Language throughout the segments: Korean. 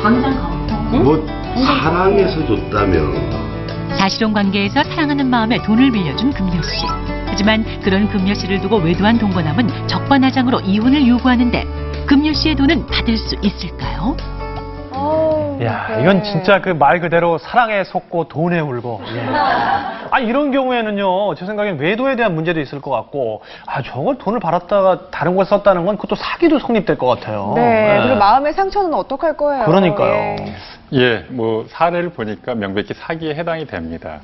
당장 가. 뭐 사랑해서 줬다며. 사실혼 관계에서 사랑하는 마음에 돈을 빌려준 금요 씨. 하지만 그런 금요 씨를 두고 외도한 동거남은 적반하장으로 이혼을 요구하는데 금요 씨의 돈은 받을 수 있을까요? 야, 이건 진짜 그 말 그대로 사랑에 속고 돈에 울고. 예. 아, 이런 경우에는요, 제 생각엔 외도에 대한 문제도 있을 것 같고, 아, 저걸 돈을 받았다가 다른 걸 썼다는 건 그것도 사기도 성립될 것 같아요. 네, 예. 그리고 마음의 상처는 어떡할 거예요? 그러니까요. 예, 뭐 사례를 보니까 명백히 사기에 해당이 됩니다.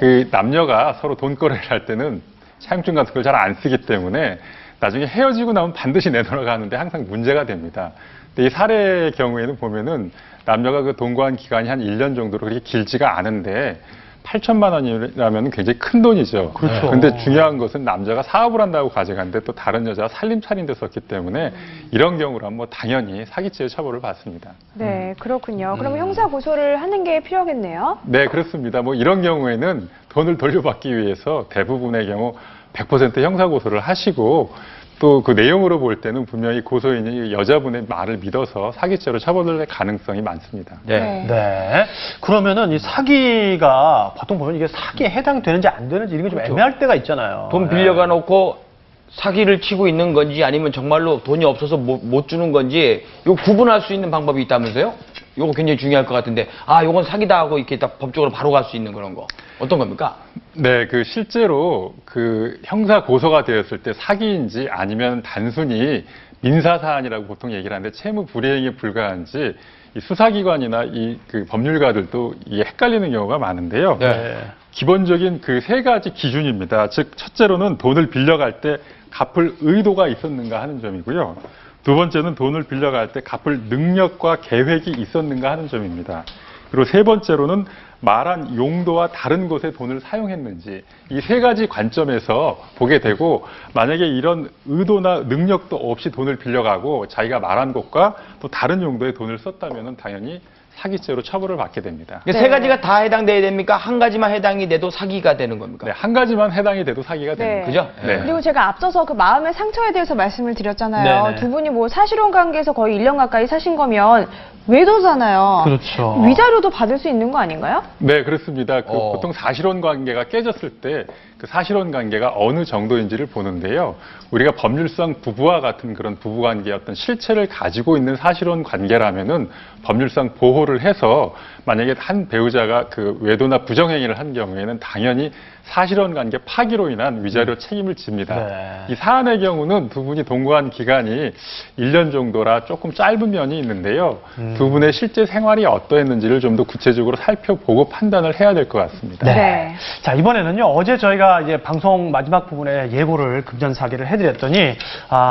그 남녀가 서로 돈 거래를 할 때는 차용증 같은 걸 잘 안 쓰기 때문에 나중에 헤어지고 나면 반드시 내놓으라고 하는데 항상 문제가 됩니다. 근데 이 사례의 경우에는 보면은 남녀가 그 동거한 기간이 한 1년 정도로 그렇게 길지가 않은데 8천만 원이라면 굉장히 큰 돈이죠. 그렇죠. 근데 중요한 것은 남자가 사업을 한다고 가져갔는데 또 다른 여자가 살림살이인 데 썼기 때문에 이런 경우라면 뭐 당연히 사기죄의 처벌을 받습니다. 네, 그렇군요. 그러면 형사 고소를 하는 게 필요하겠네요. 네, 그렇습니다. 뭐 이런 경우에는 돈을 돌려받기 위해서 대부분의 경우 100% 형사 고소를 하시고 또 그 내용으로 볼 때는 분명히 고소인이 여자분의 말을 믿어서 사기죄로 처벌될 가능성이 많습니다. 네. 네. 그러면은 이 사기가 보통 보면 이게 사기에 해당되는지 안 되는지 이런 게 좀 애매할 때가 있잖아요. 돈 빌려가 놓고 사기를 치고 있는 건지 아니면 정말로 돈이 없어서 못 주는 건지 이거 구분할 수 있는 방법이 있다면서요? 이거 굉장히 중요할 것 같은데 아, 이건 사기다 하고 이렇게 딱 법적으로 바로 갈 수 있는 그런 거 어떤 겁니까? 네, 그 실제로 그 형사 고소가 되었을 때 사기인지 아니면 단순히 민사 사안이라고 보통 얘기를 하는데 채무 불이행에 불과한지 이 수사기관이나 이 그 법률가들도 이게 헷갈리는 경우가 많은데요. 네. 기본적인 그 세 가지 기준입니다. 즉 첫째로는 돈을 빌려갈 때 갚을 의도가 있었는가 하는 점이고요. 두 번째는 돈을 빌려갈 때 갚을 능력과 계획이 있었는가 하는 점입니다. 그리고 세 번째로는 말한 용도와 다른 곳에 돈을 사용했는지 이 세 가지 관점에서 보게 되고 만약에 이런 의도나 능력도 없이 돈을 빌려가고 자기가 말한 곳과 또 다른 용도의 돈을 썼다면 당연히 사기죄로 처벌을 받게 됩니다. 세 가지가 다 해당돼야 됩니까? 한 가지만 해당이 돼도 사기가 되는 겁니까? 네, 한 가지만 해당이 돼도 사기가 됩니다. 그죠? 네. 그리고 제가 앞서서 그 마음의 상처에 대해서 말씀을 드렸잖아요. 네네. 두 분이 뭐 사실혼 관계에서 거의 1년 가까이 사신 거면 외도잖아요. 그렇죠. 위자료도 받을 수 있는 거 아닌가요? 네, 그렇습니다. 그 보통 사실혼 관계가 깨졌을 때 그 사실혼 관계가 어느 정도인지를 보는데요. 우리가 법률상 부부와 같은 그런 부부관계의 어떤 실체를 가지고 있는 사실혼 관계라면은 법률상 보호를 해서 만약에 한 배우자가 그 외도나 부정행위를 한 경우에는 당연히 사실혼 관계 파기로 인한 위자료 책임을 집니다. 네. 이 사안의 경우는 두 분이 동거한 기간이 1년 정도라 조금 짧은 면이 있는데요. 두 분의 실제 생활이 어떠했는지를 좀 더 구체적으로 살펴보고 판단을 해야 될 것 같습니다. 네. 자, 이번에는요, 어제 저희가 이제 방송 마지막 부분에 예고를 금전사기를 해드렸더니,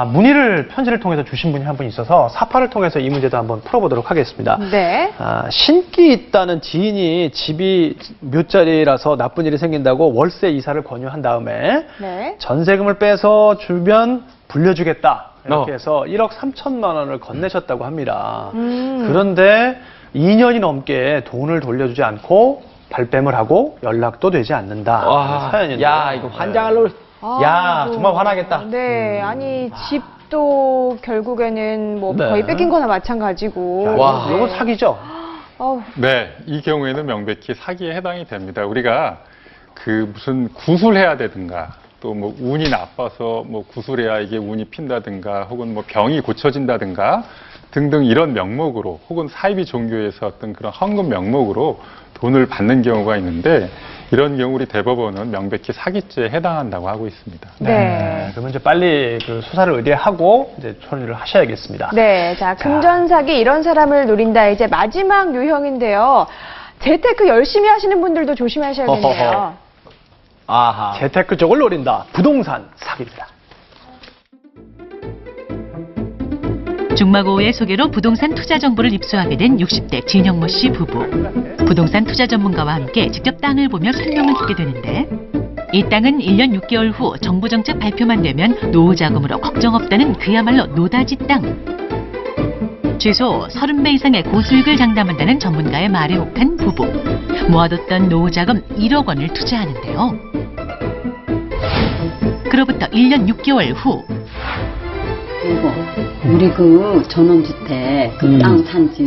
문의를 편지를 통해서 주신 분이 한 분 있어서 사파를 통해서 이 문제도 한번 풀어보도록 하겠습니다. 네. 신기 있다는 지인이 집이 묘자리라서 나쁜 일이 생긴다고 월세 이사를 권유한 다음에 네. 전세금을 빼서 주면 불려주겠다. 이렇게 해서 1억 3천만 원을 건네셨다고 합니다. 그런데 2년이 넘게 돈을 돌려주지 않고 발뺌을 하고 연락도 되지 않는다. 사연인데. 야, 이거 환장하려고. 야, 정말 화나겠다. 네, 아니 집도 결국에는 뭐 네. 거의 뺏긴 거나 마찬가지고. 와. 이거 사기죠? 어우, 네, 이 경우에는 명백히 사기에 해당이 됩니다. 우리가 그 무슨 구술해야 되든가 또 뭐 운이 나빠서 뭐 구술해야 이게 운이 핀다든가 혹은 뭐 병이 고쳐진다든가 등등 이런 명목으로 혹은 사이비 종교에서 어떤 그런 헌금 명목으로 돈을 받는 경우가 있는데 이런 경우 우리 대법원은 명백히 사기죄에 해당한다고 하고 있습니다. 네. 그러면 이제 빨리 그 수사를 의뢰하고 이제 처리를 하셔야겠습니다. 네, 자 금전사기 이런 사람을 노린다 이제 마지막 유형인데요. 재테크 열심히 하시는 분들도 조심하셔야겠네요. 아하. 재테크 쪽을 노린다. 부동산 사기입니다. 중마고의 소개로 부동산 투자 정보를 입수하게 된 60대 진영모 씨 부부. 부동산 투자 전문가와 함께 직접 땅을 보며 설명을 듣게 되는데 이 땅은 1년 6개월 후 정부 정책 발표만 되면 노후 자금으로 걱정 없다는 그야말로 노다지 땅. 최소 30배 이상의 고수익을 장담한다는 전문가의 말에 혹한 부부. 모아뒀던 노후 자금 1억 원을 투자하는데요. 그로부터 1년 6개월 후 여보, 우리 그 전원주택 그 땅 산지